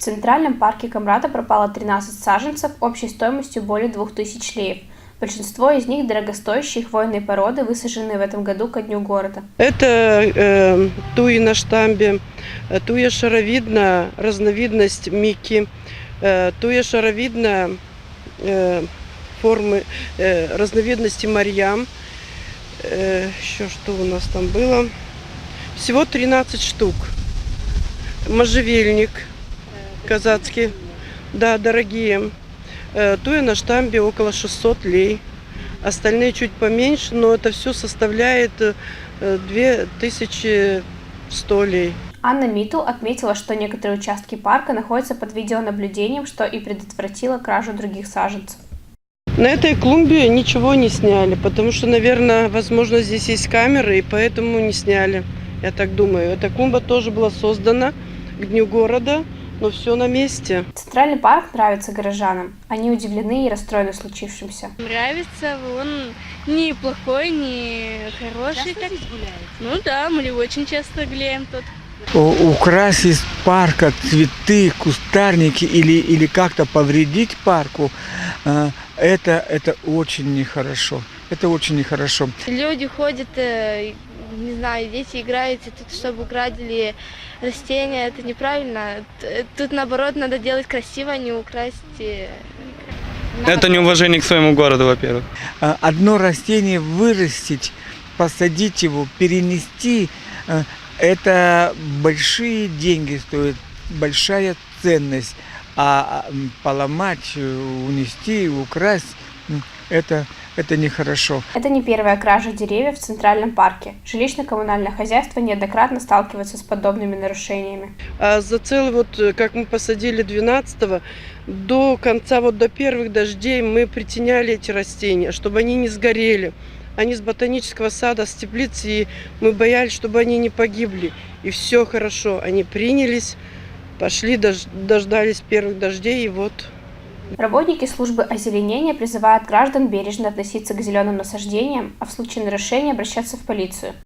Центральном парке Камрада пропало 13 саженцев общей стоимостью более 2000 леев. Большинство из них дорогостоящие хвойные породы, высаженные в этом году ко дню города. Это туи на штамбе, туя шаровидная, разновидность микки, туя шаровидная формы разновидности марьям. Еще что у нас там было? Всего 13 штук. Можжевельник казацкий, да, дорогие. Туя на штамбе около 600 лей. Остальные чуть поменьше, но это все составляет 2100 лей. Анна Митл отметила, что некоторые участки парка находятся под видеонаблюдением, что и предотвратило кражу других саженцев. На этой клумбе ничего не сняли, потому что, наверное, возможно, здесь есть камеры, и поэтому не сняли. Я так думаю. Эта клумба тоже была создана к дню города, но все на месте. Центральный парк нравится горожанам. Они удивлены и расстроены случившимся. Нравится, он не плохой, не хороший. Часто здесь гуляете? Ну да, мы очень часто гуляем тут. Украсить парка цветы, кустарники или как-то повредить парку, это очень нехорошо. Это очень нехорошо. Люди ходят, не знаю, дети играют, и тут, чтобы украдили растения, это неправильно. Тут, наоборот, надо делать красиво, а не украсть. Это неуважение к своему городу, во-первых. Одно растение вырастить, посадить его, перенести, это большие деньги стоит, большая ценность. А поломать, унести, украсть, это нехорошо. Это не первая кража деревьев в Центральном парке. Жилищно-коммунальное хозяйство неоднократно сталкивается с подобными нарушениями. А за целый, как мы посадили 12-го, до конца, до первых дождей мы притеняли эти растения, чтобы они не сгорели. Они с ботанического сада, с теплицы, и мы боялись, чтобы они не погибли. И все хорошо, они принялись, пошли, дождались первых дождей, и вот. Работники службы озеленения призывают граждан бережно относиться к зеленым насаждениям, а в случае нарушения обращаться в полицию.